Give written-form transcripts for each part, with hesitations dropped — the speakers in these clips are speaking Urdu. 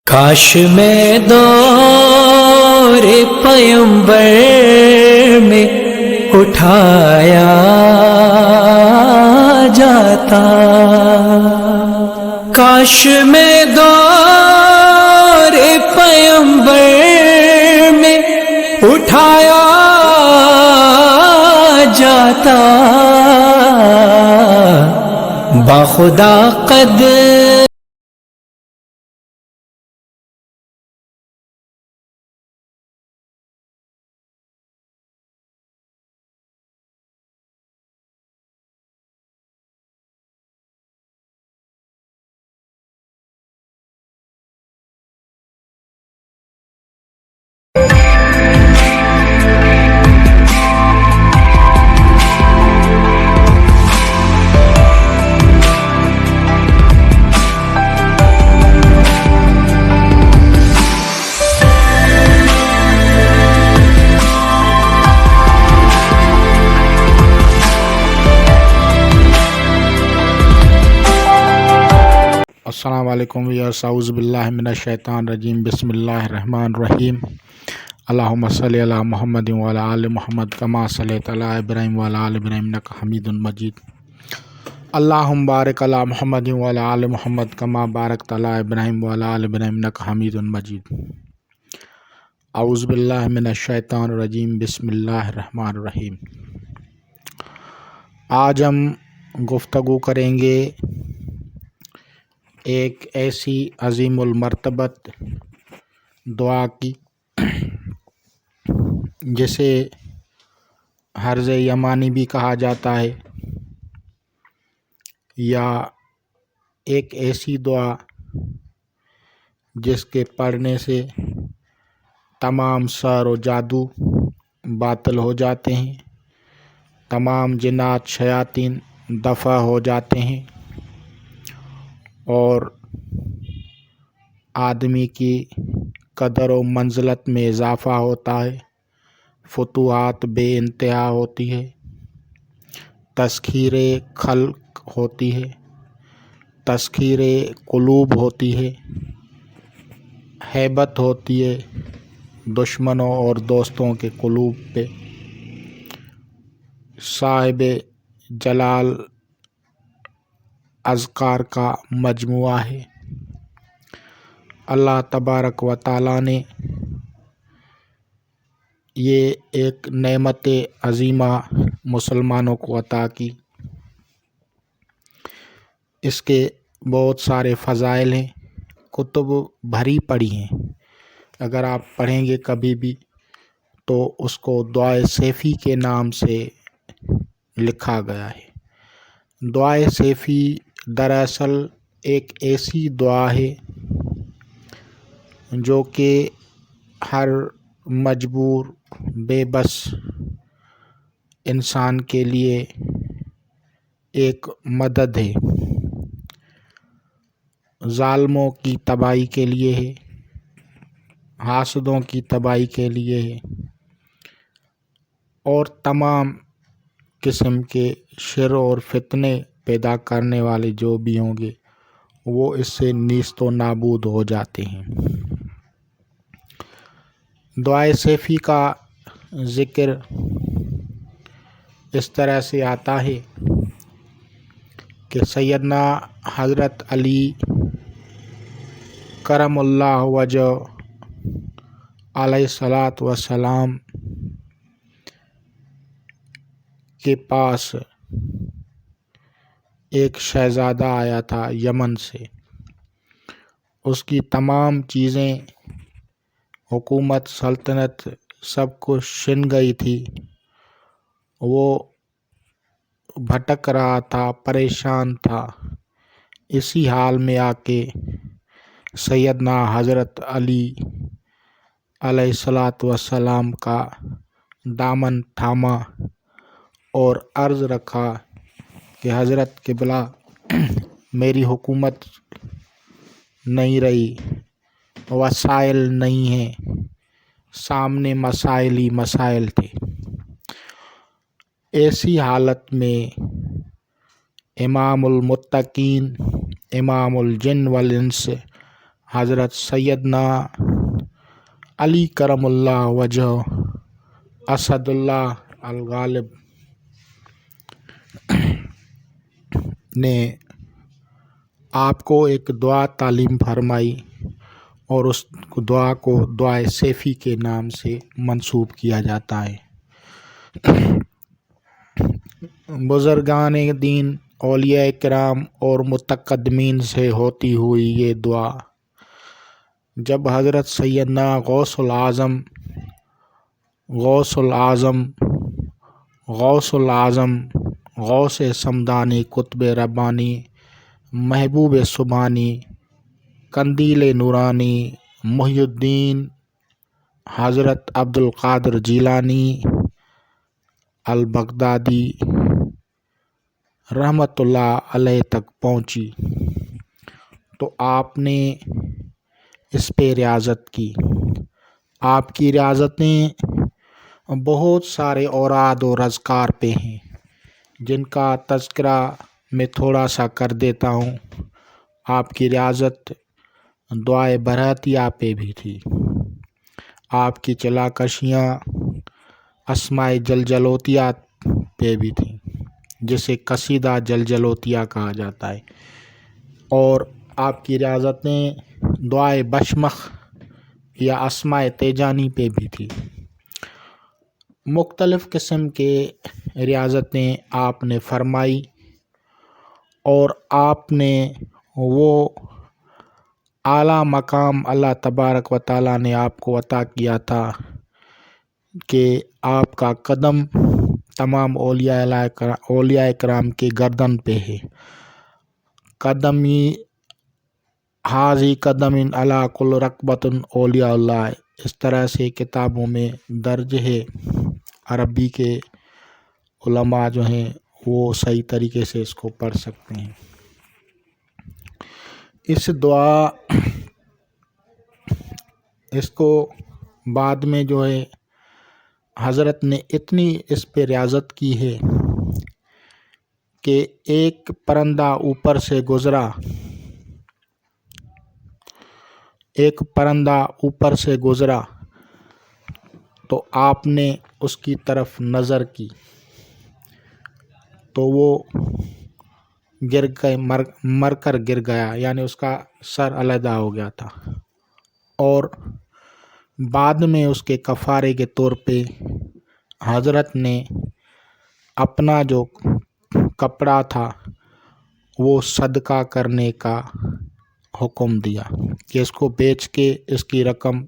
کاش میں دور پیمبر میں اٹھایا جاتا، کاش میں دور پیمبر میں اٹھایا جاتا، باخدا قد السلام علیکم ویئرس، اعوذ باللہ من الشیطان الرجیم، بسم اللہ الرحمن الرحیم۔ اللہم صلی علی محمد وعلی آل محمد کما صلیت علی ابراہیم وعلی آل ابراہیم انک حمید مجید۔ اللہم بارک علی محمد وعلی آل محمد کما بارکت علی ابراہیم وعلی آل ابراہیم انک حمید مجید۔ اعوذ باللہ من الشیطان الرجیم، بسم اللہ الرحمن الرحیم۔ آج ہم گفتگو کریں گے ایک ایسی عظیم المرتبت دعا کی جسے حرز یمانی بھی کہا جاتا ہے، یا ایک ایسی دعا جس کے پڑھنے سے تمام سحر و جادو باطل ہو جاتے ہیں، تمام جنات شیاطین دفع ہو جاتے ہیں اور آدمی کی قدر و منزلت میں اضافہ ہوتا ہے، فتوحات بے انتہا ہوتی ہے، تسخیر خلق ہوتی ہے، تسخیر قلوب ہوتی ہے، ہیبت ہوتی ہے دشمنوں اور دوستوں کے قلوب پہ۔ صاحب جلال اذکار کا مجموعہ ہے۔ اللہ تبارک و تعالیٰ نے یہ ایک نعمت عظیمہ مسلمانوں کو عطا کی۔ اس کے بہت سارے فضائل ہیں، کتب بھری پڑی ہیں، اگر آپ پڑھیں گے کبھی بھی تو اس کو دعائے سیفی کے نام سے لکھا گیا ہے۔ دعائے سیفی دراصل ایک ایسی دعا ہے جو کہ ہر مجبور بے بس انسان کے لیے ایک مدد ہے، ظالموں کی تباہی کے لیے ہے، حاسدوں کی تباہی کے لیے ہے، اور تمام قسم کے شر اور فتنے پیدا کرنے والے جو بھی ہوں گے وہ اس سے نیست و نابود ہو جاتے ہیں۔ دعائے سیفی کا ذکر اس طرح سے آتا ہے کہ سیدنا حضرت علی کرم اللہ وجہ علیہ الصلاۃ والسلام کے پاس ایک شہزادہ آیا تھا یمن سے۔ اس کی تمام چیزیں، حکومت، سلطنت سب کچھ چھن گئی تھی، وہ بھٹک رہا تھا، پریشان تھا۔ اسی حال میں آ کے سیدنا حضرت علی علیہ الصلاۃ والسلام کا دامن تھاما اور عرض رکھا کہ حضرت قبلہ میری حکومت نہیں رہی، وسائل نہیں ہیں، سامنے مسائل ہی مسائل تھے۔ ایسی حالت میں امام المتقین، امام الجن والانس حضرت سیدنا علی کرم اللہ وجہ اسد اللہ الغالب نے آپ کو ایک دعا تعلیم فرمائی اور اس دعا کو دعائے سیفی کے نام سے منسوب کیا جاتا ہے۔ بزرگان دین، اولیاء کرام اور متقدمین سے ہوتی ہوئی یہ دعا جب حضرت سیدنا غوث العظم غوث سمدانی قطب ربانی محبوب سبحانی قندیل نورانی محی الدین حضرت عبد القادر جیلانی البغدادی رحمۃ اللہ علیہ تک پہنچی تو آپ نے اس پہ ریاضت کی۔ آپ کی ریاضتیں بہت سارے اوراد اور اذکار پہ ہیں جن کا تذکرہ میں تھوڑا سا کر دیتا ہوں۔ آپ کی ریاضت دعائے برہتیہ پہ بھی تھی۔ آپ کی چلاکشیاں اسماء جلجلوتیہ پہ بھی تھیں جسے قصیدہ جلجلوتیہ کہا جاتا ہے، اور آپ کی ریاضتیں دعائے بشمخ یا اسماء تیجانی پہ بھی تھی۔ مختلف قسم کے ریاضتیں آپ نے فرمائی اور آپ نے وہ اعلیٰ مقام اللہ تبارک و تعالیٰ نے آپ کو عطا کیا تھا کہ آپ کا قدم تمام اولیاء کرام کے گردن پہ ہے۔ قدمی حاضی قدم علی کل رکبۃ اولیاء اللہ، اس طرح سے کتابوں میں درج ہے۔ عربی کے علماء جو ہیں وہ صحیح طریقے سے اس کو پڑھ سکتے ہیں۔ اس دعا اس کو بعد میں جو ہے حضرت نے اتنی اس پہ ریاضت کی ہے کہ ایک پرندہ اوپر سے گزرا تو آپ نے اس کی طرف نظر کی تو وہ مر کر گر گیا، یعنی اس کا سر علیحدہ ہو گیا تھا، اور بعد میں اس کے کفارے کے طور پہ حضرت نے اپنا جو کپڑا تھا وہ صدقہ کرنے کا حکم دیا کہ اس کو بیچ کے اس کی رقم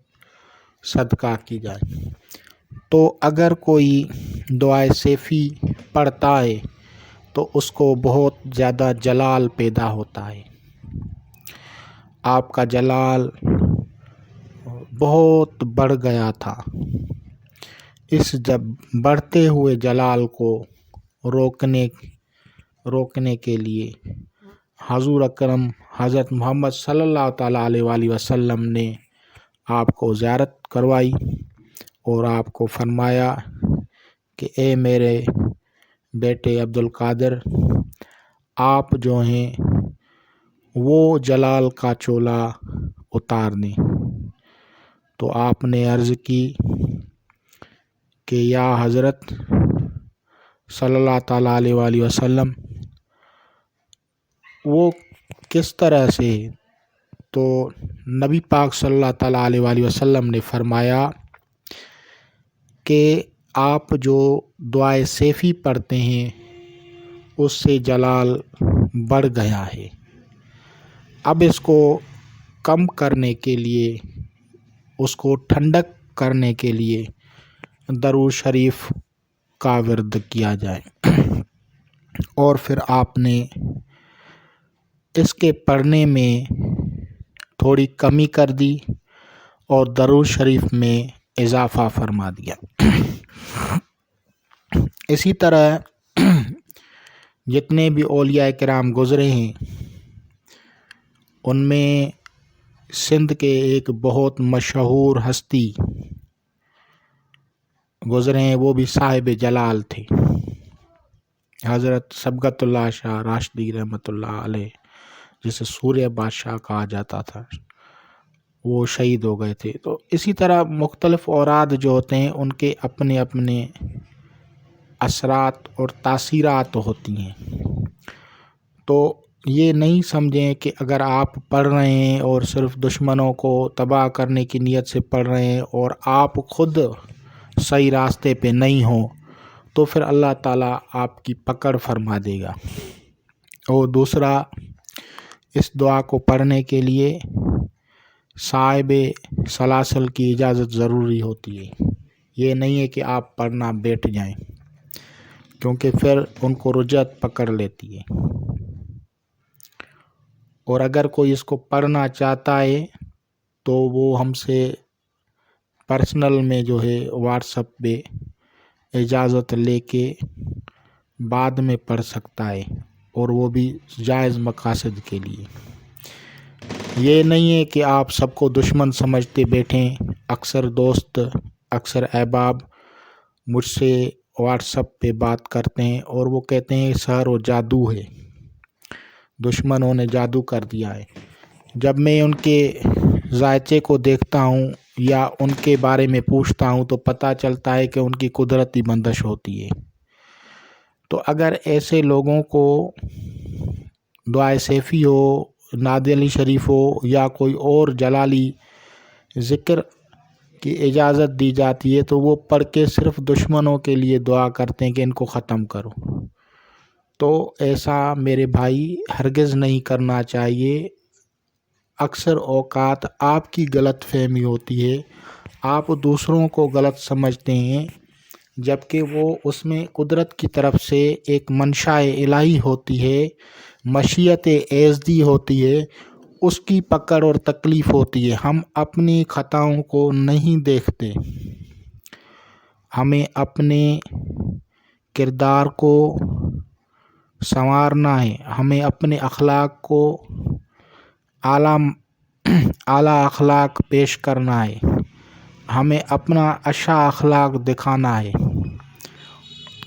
صدقہ کی جائے۔ تو اگر کوئی دعائے سیفی پڑھتا ہے تو اس کو بہت زیادہ جلال پیدا ہوتا ہے۔ آپ کا جلال بہت بڑھ گیا تھا۔ اس جب بڑھتے ہوئے جلال کو روکنے کے لیے حضور اکرم حضرت محمد صلی اللہ تعالیٰ علیہ وآلہ وسلم نے آپ کو زیارت کروائی اور آپ کو فرمایا کہ اے میرے بیٹے عبد القادر، آپ جو ہیں وہ جلال کا چولا اتار دیں۔ تو آپ نے عرض کی کہ یا حضرت صلی اللہ تعالیٰ علیہ وآلہ وسلم، وہ کس طرح سے؟ تو نبی پاک صلی اللہ تعالیٰ علیہ وآلہ وسلم نے فرمایا کہ آپ جو دعائے سیفی پڑھتے ہیں اس سے جلال بڑھ گیا ہے، اب اس کو کم کرنے کے لیے، اس کو ٹھنڈک کرنے کے لیے درود شریف کا ورد کیا جائے۔ اور پھر آپ نے اس کے پڑھنے میں تھوڑی کمی کر دی اور درود شریف میں اضافہ فرما دیا۔ اسی طرح جتنے بھی اولیاء کرام گزرے ہیں ان میں سندھ کے ایک بہت مشہور ہستی گزرے ہیں، وہ بھی صاحب جلال تھے، حضرت سبقت اللہ شاہ راشدی رحمۃ اللہ علیہ، جسے سوریہ بادشاہ کہا جاتا تھا۔ وہ شہید ہو گئے تھے۔ تو اسی طرح مختلف اوراد جو ہوتے ہیں ان کے اپنے اپنے اثرات اور تاثیرات ہوتی ہیں۔ تو یہ نہیں سمجھیں کہ اگر آپ پڑھ رہے ہیں اور صرف دشمنوں کو تباہ کرنے کی نیت سے پڑھ رہے ہیں اور آپ خود صحیح راستے پہ نہیں ہوں تو پھر اللہ تعالیٰ آپ کی پکڑ فرما دے گا۔ اور دوسرا، اس دعا کو پڑھنے کے لیے صاحب سلاسل کی اجازت ضروری ہوتی ہے۔ یہ نہیں ہے کہ آپ پڑھنا بیٹھ جائیں، کیونکہ پھر ان کو رجعت پکڑ لیتی ہے۔ اور اگر کوئی اس کو پڑھنا چاہتا ہے تو وہ ہم سے پرسنل میں جو ہے واٹس ایپ پہ اجازت لے کے بعد میں پڑھ سکتا ہے، اور وہ بھی جائز مقاصد کے لیے۔ یہ نہیں ہے کہ آپ سب کو دشمن سمجھتے بیٹھیں۔ اکثر دوست، اکثر احباب مجھ سے واٹس ایپ پہ بات کرتے ہیں اور وہ کہتے ہیں سحر و جادو ہے، دشمنوں نے جادو کر دیا ہے۔ جب میں ان کے ذائچے کو دیکھتا ہوں یا ان کے بارے میں پوچھتا ہوں تو پتہ چلتا ہے کہ ان کی قدرتی بندش ہوتی ہے۔ تو اگر ایسے لوگوں کو دعائے سیفی ہو، نادی علی شریف ہو یا کوئی اور جلالی ذکر کی اجازت دی جاتی ہے تو وہ پڑھ کے صرف دشمنوں کے لیے دعا کرتے ہیں کہ ان کو ختم کرو، تو ایسا میرے بھائی ہرگز نہیں کرنا چاہیے۔ اکثر اوقات آپ کی غلط فہمی ہوتی ہے، آپ دوسروں کو غلط سمجھتے ہیں، جبکہ وہ اس میں قدرت کی طرف سے ایک منشاء الہی ہوتی ہے، مشیت ایزدی ہوتی ہے، اس کی پکڑ اور تکلیف ہوتی ہے۔ ہم اپنی خطاؤں کو نہیں دیکھتے، ہمیں اپنے کردار کو سنوارنا ہے، ہمیں اپنے اخلاق کو اعلیٰ اخلاق پیش کرنا ہے، ہمیں اپنا اچھا اخلاق دکھانا ہے،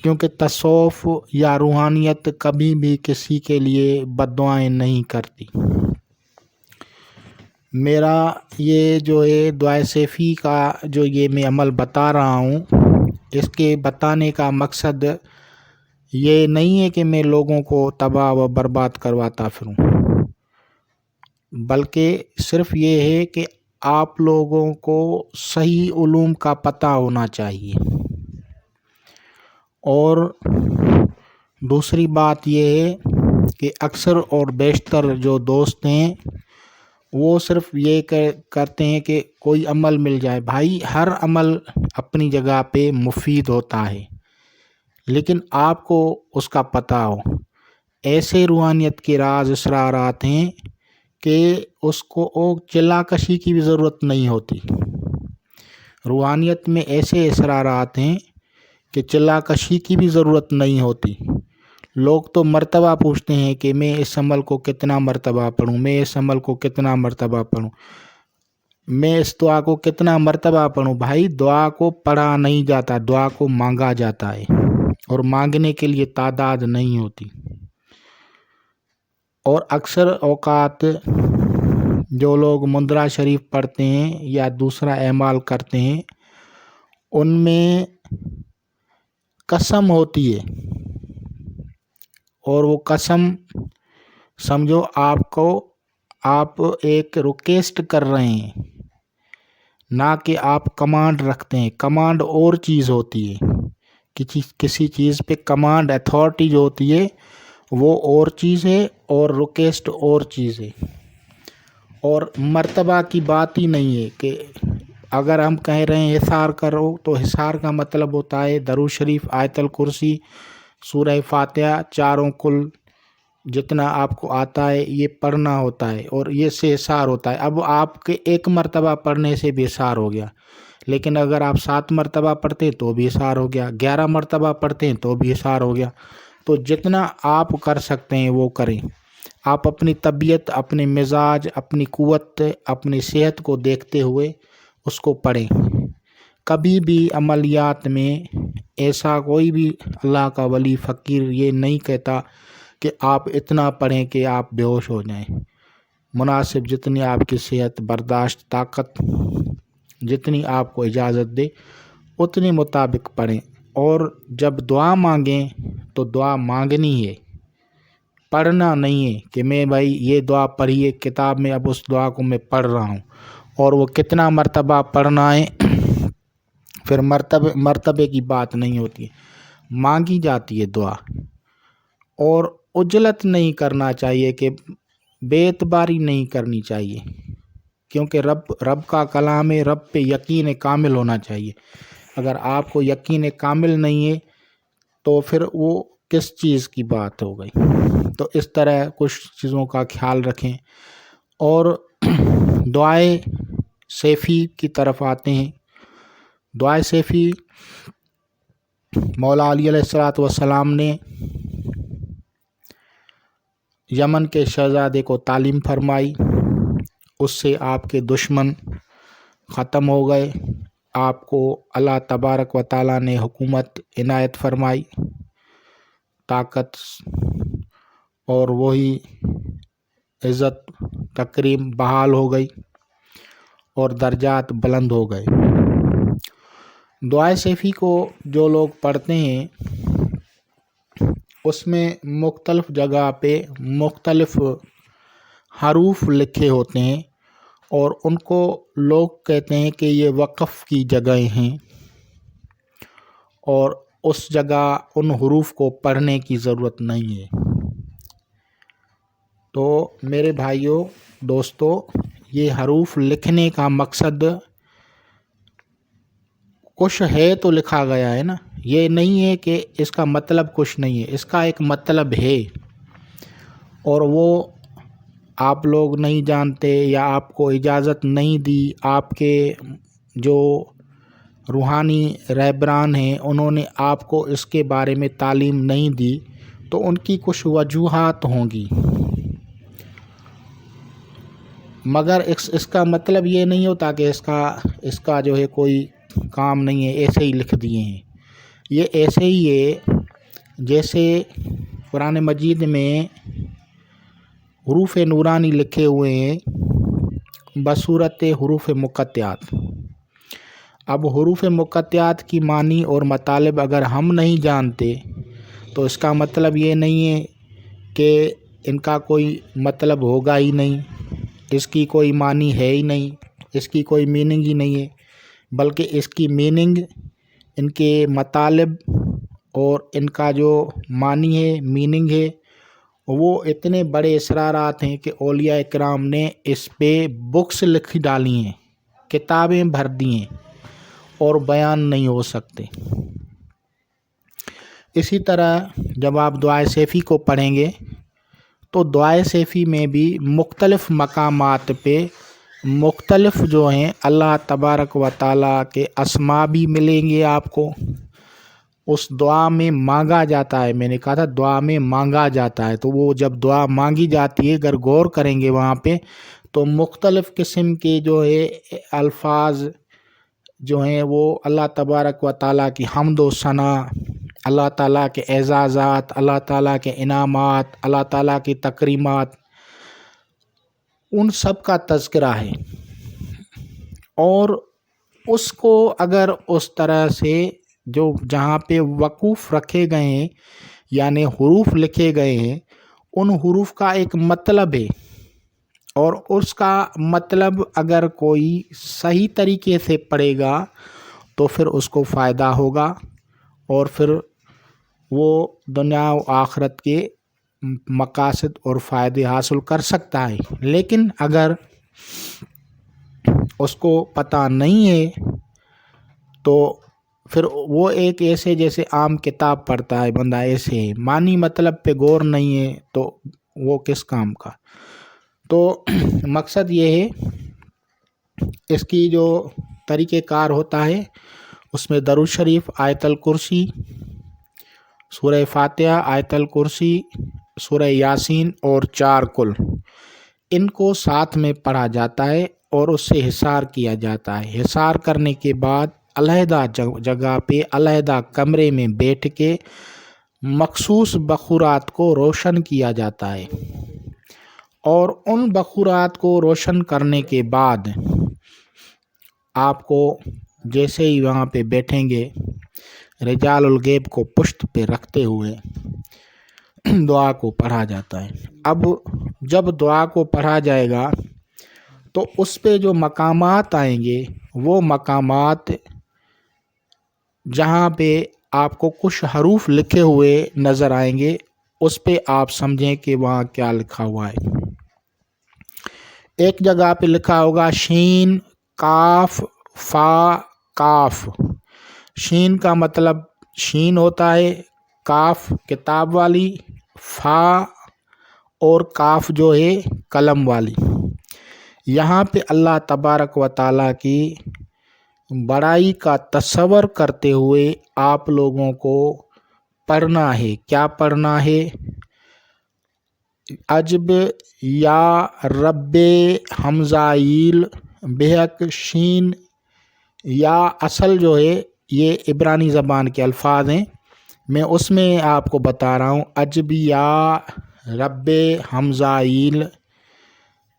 کیونکہ تصوف یا روحانیت کبھی بھی کسی کے لیے بد دعائیں نہیں کرتی۔ میرا یہ جو ہے دعائے سیفی کا جو یہ میں عمل بتا رہا ہوں، اس کے بتانے کا مقصد یہ نہیں ہے کہ میں لوگوں کو تباہ و برباد کرواتا پھروں، بلکہ صرف یہ ہے کہ آپ لوگوں کو صحیح علوم کا پتہ ہونا چاہیے۔ اور دوسری بات یہ ہے کہ اکثر اور بیشتر جو دوست ہیں وہ صرف یہ کرتے ہیں کہ کوئی عمل مل جائے۔ بھائی، ہر عمل اپنی جگہ پہ مفید ہوتا ہے، لیکن آپ کو اس کا پتہ ہو۔ ایسے روحانیت کے راز اسرارات ہیں کہ اس کو چلا کشی کی بھی ضرورت نہیں ہوتی۔ روحانیت میں ایسے اسرارات ہیں کہ چلا کشی کی بھی ضرورت نہیں ہوتی۔ لوگ تو مرتبہ پوچھتے ہیں کہ میں اس عمل کو کتنا مرتبہ پڑھوں، میں اس عمل کو کتنا مرتبہ پڑھوں، میں اس دعا کو کتنا مرتبہ پڑھوں۔ بھائی، دعا کو پڑھا نہیں جاتا، دعا کو مانگا جاتا ہے، اور مانگنے کے لیے تعداد نہیں ہوتی۔ اور اکثر اوقات جو لوگ مندرہ شریف پڑھتے ہیں یا دوسرا اعمال کرتے ہیں ان میں قسم ہوتی ہے، اور وہ قسم سمجھو آپ ایک ریکویسٹ کر رہے ہیں، نہ کہ آپ کمانڈ رکھتے ہیں۔ کمانڈ اور چیز ہوتی ہے، کسی چیز پہ کمانڈ اتھارٹی جو ہوتی ہے وہ اور چیز ہے، اور ریکویسٹ اور چیز ہے۔ اور مرتبہ کی بات ہی نہیں ہے کہ اگر ہم کہہ رہے ہیں حصار کرو تو حصار کا مطلب ہوتا ہے درود شریف، آیت الکرسی، سورہ فاتحہ، چاروں کل جتنا آپ کو آتا ہے یہ پڑھنا ہوتا ہے، اور یہ سے حصار ہوتا ہے۔ اب آپ کے ایک مرتبہ پڑھنے سے بھی حصار ہو گیا، لیکن اگر آپ 7 مرتبہ پڑھتے تو بھی حصار ہو گیا، 11 مرتبہ پڑھتے ہیں تو بھی حصار ہو گیا۔ تو جتنا آپ کر سکتے ہیں وہ کریں۔ آپ اپنی طبیعت، اپنے مزاج، اپنی قوت، اپنی صحت کو دیکھتے ہوئے اس کو پڑھیں۔ کبھی بھی عملیات میں ایسا کوئی بھی اللہ کا ولی فقیر یہ نہیں کہتا کہ آپ اتنا پڑھیں کہ آپ بے ہوش ہو جائیں۔ مناسب جتنی آپ کی صحت برداشت طاقت جتنی آپ کو اجازت دے اتنے مطابق پڑھیں، اور جب دعا مانگیں تو دعا مانگنی ہے، پڑھنا نہیں ہے کہ میں بھائی یہ دعا پڑھی ہے کتاب میں، اب اس دعا کو میں پڑھ رہا ہوں، اور وہ کتنا مرتبہ پڑھنا ہے پھر مرتبے کی بات نہیں ہوتی ہے، مانگی جاتی ہے دعا۔ اور عجلت نہیں کرنا چاہیے کہ بے اعتباری نہیں کرنی چاہیے، کیونکہ رب کا کلام ہے، رب پہ یقین کامل ہونا چاہیے۔ اگر آپ کو یقین کامل نہیں ہے تو پھر وہ کس چیز کی بات ہو گئی؟ تو اس طرح کچھ چیزوں کا خیال رکھیں۔ اور دعائے سیفی کی طرف آتے ہیں۔ دعائے سیفی مولا علی علیہ السلام نے یمن کے شہزادے کو تعلیم فرمائی، اس سے آپ کے دشمن ختم ہو گئے، آپ کو اللہ تبارک و تعالیٰ نے حکومت عنایت فرمائی، طاقت، اور وہی عزت تکریم بحال ہو گئی اور درجات بلند ہو گئے۔ دعائے سیفی کو جو لوگ پڑھتے ہیں اس میں مختلف جگہ پہ مختلف حروف لکھے ہوتے ہیں، اور ان کو لوگ کہتے ہیں کہ یہ وقف کی جگہیں ہیں، اور اس جگہ ان حروف کو پڑھنے کی ضرورت نہیں ہے۔ تو میرے بھائیوں دوستو، یہ حروف لکھنے کا مقصد کچھ ہے تو لکھا گیا ہے نا، یہ نہیں ہے کہ اس کا مطلب کچھ نہیں ہے، اس کا ایک مطلب ہے، اور وہ آپ لوگ نہیں جانتے یا آپ کو اجازت نہیں دی، آپ کے جو روحانی رہبران ہیں انہوں نے آپ کو اس کے بارے میں تعلیم نہیں دی، تو ان کی کچھ وجوہات ہوں گی، مگر اس کا مطلب یہ نہیں ہوتا کہ اس کا جو ہے کوئی کام نہیں ہے، ایسے ہی لکھ دیے ہیں۔ یہ ایسے ہی ہے جیسے قرآن مجید میں حروف نورانی لکھے ہوئے ہیں بصورت حروف مقطعات۔ اب حروف مقطعات کی معنی اور مطالب اگر ہم نہیں جانتے تو اس کا مطلب یہ نہیں ہے کہ ان کا کوئی مطلب ہوگا ہی نہیں، اس کی کوئی معنی ہے ہی نہیں، اس کی کوئی میننگ ہی نہیں ہے، بلکہ اس کی میننگ، ان کے مطالب اور ان کا جو معنی ہے، میننگ ہے، وہ اتنے بڑے اسرارات ہیں کہ اولیاء کرام نے اس پہ بکس لکھ ڈالی ہیں، کتابیں بھر دی ہیں، اور بیان نہیں ہو سکتے۔ اسی طرح جب آپ دعائے سیفی کو پڑھیں گے تو دعائے سیفی میں بھی مختلف مقامات پہ مختلف جو ہیں اللہ تبارک و تعالیٰ کے اسما بھی ملیں گے آپ کو۔ اس دعا میں مانگا جاتا ہے، میں نے کہا تھا دعا میں مانگا جاتا ہے، تو وہ جب دعا مانگی جاتی ہے اگر غور کریں گے وہاں پہ تو مختلف قسم کے جو ہے الفاظ جو ہیں وہ اللہ تبارک و تعالیٰ کی حمد و ثنا، اللہ تعالیٰ کے اعزازات، اللہ تعالیٰ کے انعامات، اللہ تعالیٰ کی تکریمات، ان سب کا تذکرہ ہے۔ اور اس کو اگر اس طرح سے جو جہاں پہ وقوف رکھے گئے ہیں یعنی حروف لکھے گئے ہیں، ان حروف کا ایک مطلب ہے، اور اس کا مطلب اگر کوئی صحیح طریقے سے پڑھے گا تو پھر اس کو فائدہ ہوگا، اور پھر وہ دنیا و آخرت کے مقاصد اور فائدے حاصل کر سکتا ہے۔ لیکن اگر اس کو پتہ نہیں ہے تو پھر وہ ایک ایسے جیسے عام کتاب پڑھتا ہے بندہ، ایسے ہے، معنی مطلب پہ غور نہیں ہے تو وہ کس کام کا۔ تو مقصد یہ ہے اس کی جو طریقہ کار ہوتا ہے اس میں درود شریف، آیت الکرسی، سورہ فاتحہ، آیت الکرسی، سورہ یاسین اور 4 کل، ان کو ساتھ میں پڑھا جاتا ہے اور اس سے حصار کیا جاتا ہے۔ حصار کرنے کے بعد علیحدہ جگہ پہ علیحدہ کمرے میں بیٹھ کے مخصوص بخورات کو روشن کیا جاتا ہے، اور ان بخورات کو روشن کرنے کے بعد آپ کو جیسے ہی وہاں پہ بیٹھیں گے رجال الغیب کو پشت پہ رکھتے ہوئے دعا کو پڑھا جاتا ہے۔ اب جب دعا کو پڑھا جائے گا تو اس پہ جو مقامات آئیں گے وہ مقامات جہاں پہ آپ کو کچھ حروف لکھے ہوئے نظر آئیں گے اس پہ آپ سمجھیں کہ وہاں کیا لکھا ہوا ہے۔ ایک جگہ پہ لکھا ہوگا شین کاف فا کاف۔ شین کا مطلب شین ہوتا ہے کاف کتاب والی، فا اور کاف جو ہے قلم والی۔ یہاں پہ اللہ تبارک و تعالیٰ کی بڑائی کا تصور کرتے ہوئے آپ لوگوں کو پڑھنا ہے۔ کیا پڑھنا ہے؟ عجب یا رب حمزائیل بحق شین یا اصل جو ہے یہ عبرانی زبان کے الفاظ ہیں، میں اس میں آپ کو بتا رہا ہوں۔ عجب یا رب حمزائیل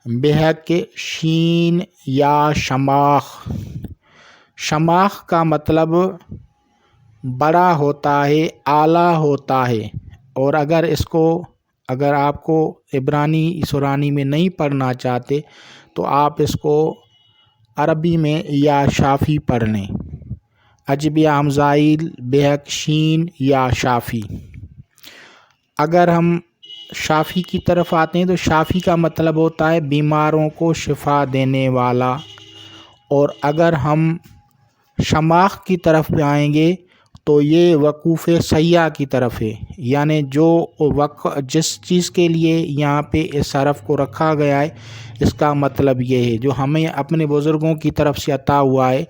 بحق شین یا شماخ۔ شماخ کا مطلب بڑا ہوتا ہے، اعلیٰ ہوتا ہے، اور اگر آپ کو عبرانی سورانی میں نہیں پڑھنا چاہتے تو آپ اس کو عربی میں یا شافی پڑھ لیں۔ عجب یا حمزائیل بحق شین یا شافی۔ اگر ہم شافی کی طرف آتے ہیں تو شافی کا مطلب ہوتا ہے بیماروں کو شفا دینے والا، اور اگر ہم شماخ کی طرف پہ آئیں گے تو یہ وقوف سیاح کی طرف ہے، یعنی جس چیز کے لیے یہاں پہ اس حرف کو رکھا گیا ہے اس کا مطلب یہ ہے جو ہمیں اپنے بزرگوں کی طرف سے عطا ہوا ہے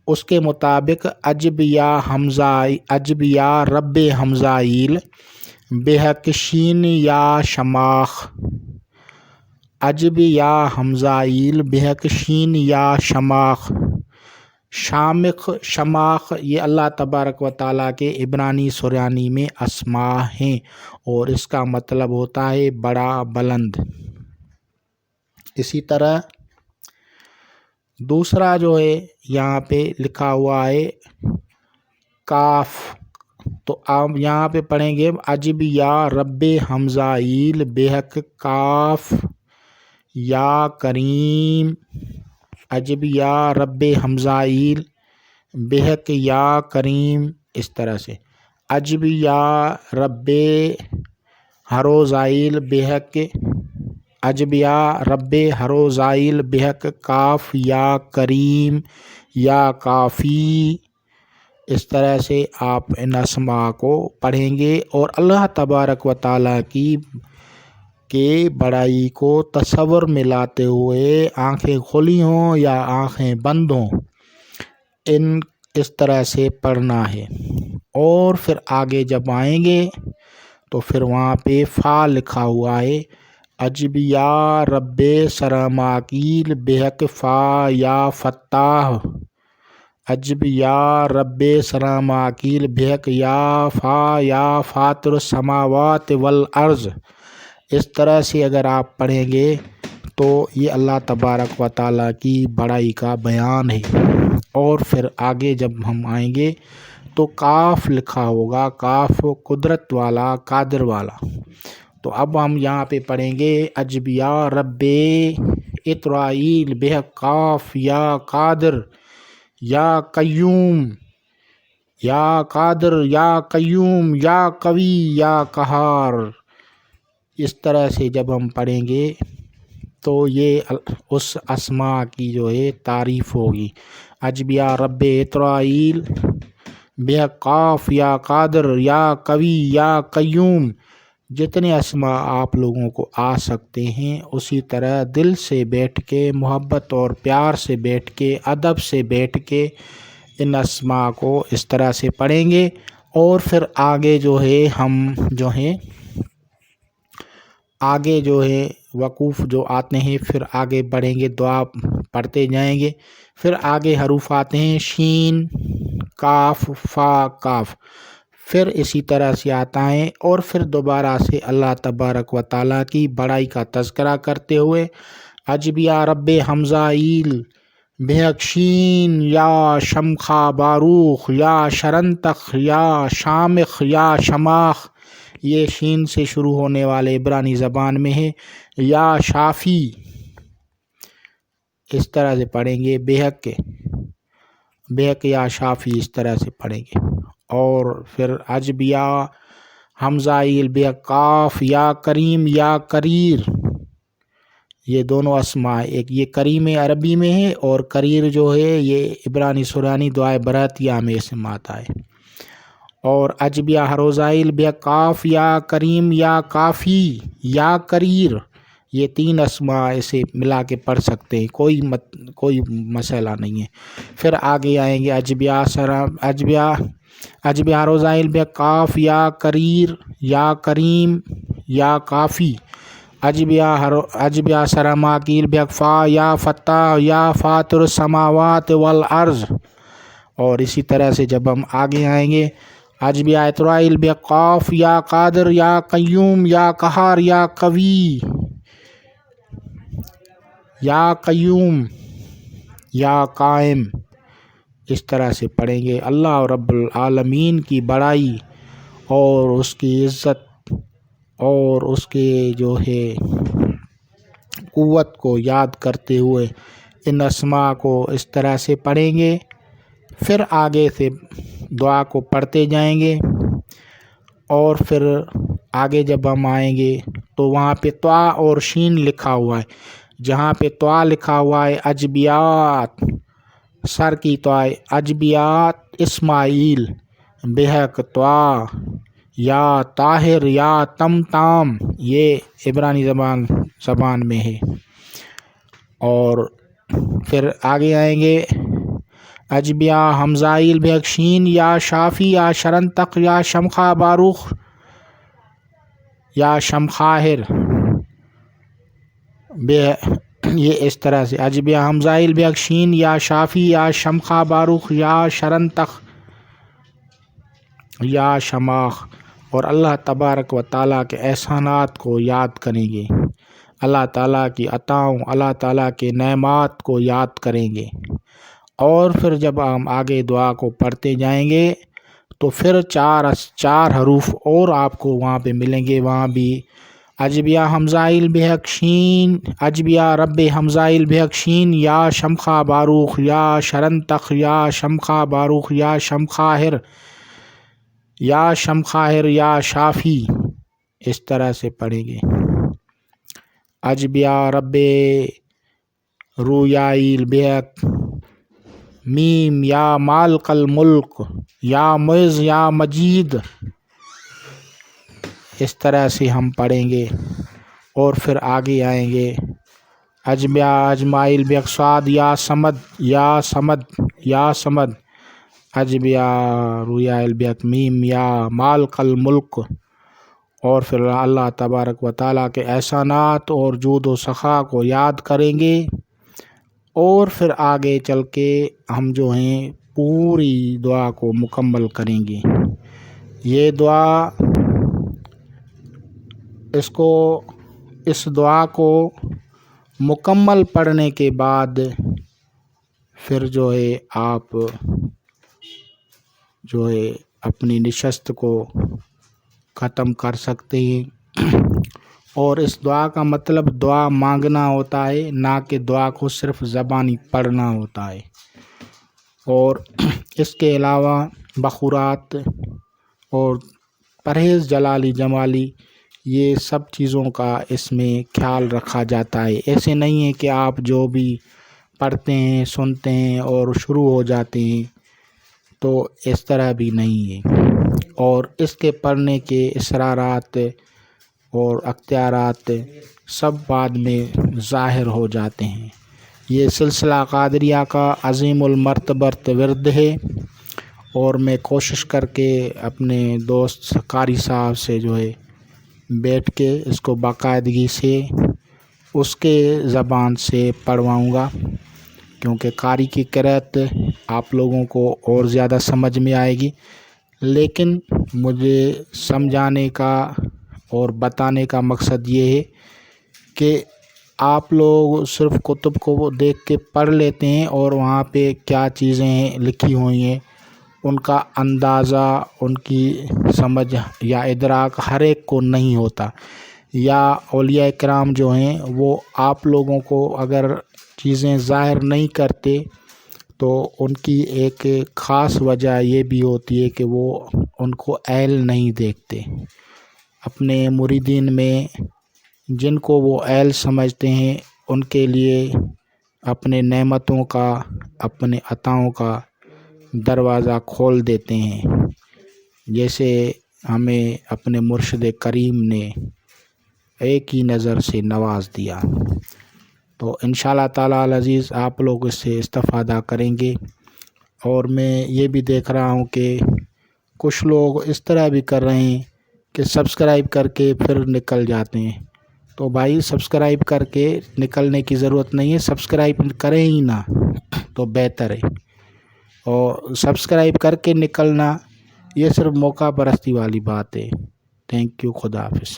اس کے مطابق عجب یا رب حمزائیل بحق شین یا شماخ۔ عجب یا حمزائیل بحق شین یا شماخ۔ شامخ شماخ یہ اللہ تبارک و تعالیٰ کے عبرانی سریانی میں اسماء ہیں اور اس کا مطلب ہوتا ہے بڑا بلند۔ اسی طرح دوسرا جو ہے یہاں پہ لکھا ہوا ہے کاف، تو آپ یہاں پہ پڑھیں گے عجب یا رب حمزائیل بحق کاف یا کریم۔ عجب یا رب حمزائیل بحق یا کریم، اس طرح سے عجب یا رب حروزائیل بحق عجب یا رب حروزائیل بحق کاف یا کریم یا کافی۔ اس طرح سے آپ ان اسماء کو پڑھیں گے اور اللہ تبارک و تعالیٰ کی بڑائی کو تصور میں لاتے ہوئے آنکھیں کھلی ہوں یا آنکھیں بند ہوں اس طرح سے پڑھنا ہے۔ اور پھر آگے جب آئیں گے تو پھر وہاں پہ فا لکھا ہوا ہے عجب یا رب سراماکیل بحق فا یا فتاح۔ عجب یا رب سراماکیل بحق یا فا یا فاطر السماوات والارض۔ اس طرح سے اگر آپ پڑھیں گے تو یہ اللہ تبارک و تعالیٰ کی بڑائی کا بیان ہے۔ اور پھر آگے جب ہم آئیں گے تو کاف لکھا ہوگا، کاف قدرت والا، قادر والا۔ تو اب ہم یہاں پہ پڑھیں گے عجب یا رب اطرائیل بحق کاف یا قادر یا قیوم یا قادر یا قیوم یا قوی یا قہار۔ اس طرح سے جب ہم پڑھیں گے تو یہ اس اسماء کی جو ہے تعریف ہوگی۔ عجب یا رب اطرائیل بحق قاف یا قادر یا قوی یا قیوم، جتنے اسماء آپ لوگوں کو آ سکتے ہیں اسی طرح دل سے بیٹھ کے، محبت اور پیار سے بیٹھ کے، ادب سے بیٹھ کے ان اسماء کو اس طرح سے پڑھیں گے۔ اور پھر آگے جو ہے ہم آگے جو ہے وقوف جو آتے ہیں پھر آگے بڑھیں گے، دعا پڑھتے جائیں گے۔ پھر آگے حروف آتے ہیں شین کاف فا کاف، پھر اسی طرح سے آتا ہے اور پھر دوبارہ سے اللہ تبارک و تعالیٰ کی بڑائی کا تذکرہ کرتے ہوئے عجب یا رب حمزہ ایل بحق شین یا شمخا باروخ یا شرنتخ یا شامخ یا شماخ، یہ شین سے شروع ہونے والے عبرانی زبان میں ہے، یا شافی اس طرح سے پڑھیں گے، بحق یا شافی اس طرح سے پڑھیں گے، اور پھر عجب یا حمزہ ایل بحق قاف یا کریم یا کریر، یہ دونوں اسماء، ایک یہ کریم عربی میں ہے اور کریر جو ہے یہ عبرانی سورانی دعائے براتیہ میں اسم آتا ہے، اور عجب یا حروزائل بحق قاف یا کریم یا کافی یا کریر، یہ تین اسماء اسے ملا کے پڑھ سکتے ہیں، کوئی مسئلہ نہیں ہے۔ پھر آگے آئیں گے عجب یا حروزائل بحق قاف یا کریر یا کریم یا کافی، عجب یا سرماکیل بحق فا یا فتح یا فاطر السماوات والارض، اور اسی طرح سے جب ہم آگے آئیں گے عجب یا اطرائیل بحق قاف یا قادر یا قیوم یا قہار یا قوی یا قیوم یا قائم، اس طرح سے پڑھیں گے۔ اللہ رب العالمین کی بڑائی اور اس کی عزت اور اس کے جو ہے قوت کو یاد کرتے ہوئے ان اسماء کو اس طرح سے پڑھیں گے، پھر آگے سے دعا کو پڑھتے جائیں گے، اور پھر آگے جب ہم آئیں گے تو وہاں پہ طا اور شین لکھا ہوا ہے، جہاں پہ طا لکھا ہوا ہے عجبیات سر کی طا، عجبیات اسماعیل بحق طا یا طاہر یا تام، یہ عبرانی زبان میں ہے، اور پھر آگے آئیں گے عجب یا حمزائل بحق شین یا شافی یا شرنتق یا شمخا باروخ یا شمخاہر، یہ اس طرح سے عجب یا حمزائل بحق شین یا شافی یا شمخا باروخ یا شرنتق یا شماخ، اور اللہ تبارک و تعالیٰ کے احسانات کو یاد کریں گے، اللہ تعالیٰ کی عطاؤں، اللہ تعالیٰ کے نعمات کو یاد کریں گے، اور پھر جب ہم آگے دعا کو پڑھتے جائیں گے تو پھر چار حروف اور آپ کو وہاں پہ ملیں گے، وہاں بھی عجب یا حمزائل بحق شین، عجب یا رب حمزائل بحق شین یا شمخا باروخ یا شرنتخ یا شمخا باروخ یا شمخاہر یا شافی، اس طرح سے پڑھیں گے۔ عجب یا رب رویائل بحق میم یا مالک الملک یا معز یا مجید، اس طرح سے ہم پڑھیں گے، اور پھر آگے آئیں گے عجب یا اجمائل بحق صاد یا سمد، عجب یا رویائل بحق میم یا مالک الملک، اور پھر اللہ تبارک و تعالیٰ کے احسانات اور جود و سخا کو یاد کریں گے، اور پھر آگے چل کے ہم جو ہیں پوری دعا کو مکمل کریں گے۔ یہ دعا اس دعا کو مکمل پڑھنے کے بعد پھر جو ہے آپ جو ہے اپنی نشست کو ختم کر سکتے ہیں، اور اس دعا کا مطلب دعا مانگنا ہوتا ہے، نہ کہ دعا کو صرف زبانی پڑھنا ہوتا ہے، اور اس کے علاوہ بخورات اور پرہیز جلالی جمالی یہ سب چیزوں کا اس میں خیال رکھا جاتا ہے۔ ایسے نہیں ہے کہ آپ جو بھی پڑھتے ہیں سنتے ہیں اور شروع ہو جاتے ہیں، تو اس طرح بھی نہیں ہے، اور اس کے پڑھنے کے اصرارات اور اختیارات سب بعد میں ظاہر ہو جاتے ہیں۔ یہ سلسلہ قادریہ کا عظیم المرتبت ورد ہے، اور میں کوشش کر کے اپنے دوست قاری صاحب سے جو ہے بیٹھ کے اس کو باقاعدگی سے اس کے زبان سے پڑھواؤں گا، کیونکہ قاری کی قرأت آپ لوگوں کو اور زیادہ سمجھ میں آئے گی، لیکن مجھے سمجھانے کا اور بتانے کا مقصد یہ ہے کہ آپ لوگ صرف کتب کو دیکھ کے پڑھ لیتے ہیں اور وہاں پہ کیا چیزیں لکھی ہوئی ہیں ان کا اندازہ، ان کی سمجھ یا ادراک ہر ایک کو نہیں ہوتا، یا اولیاء کرام جو ہیں وہ آپ لوگوں کو اگر چیزیں ظاہر نہیں کرتے تو ان کی ایک خاص وجہ یہ بھی ہوتی ہے کہ وہ ان کو اہل نہیں دیکھتے۔ اپنے مریدین میں جن کو وہ اہل سمجھتے ہیں ان کے لیے اپنے نعمتوں کا، اپنے عطاؤں کا دروازہ کھول دیتے ہیں، جیسے ہمیں اپنے مرشد کریم نے ایک ہی نظر سے نواز دیا۔ تو انشاءاللہ تعالی العزیز آپ لوگ اس سے استفادہ کریں گے۔ اور میں یہ بھی دیکھ رہا ہوں کہ کچھ لوگ اس طرح بھی کر رہے ہیں کہ سبسکرائب کر کے پھر نکل جاتے ہیں۔ تو بھائی سبسکرائب کر کے نکلنے کی ضرورت نہیں ہے، سبسکرائب کریں ہی نہ تو بہتر ہے۔ اور سبسکرائب کر کے نکلنا یہ صرف موقع پرستی والی بات ہے۔ تھینک یو، خدا حافظ۔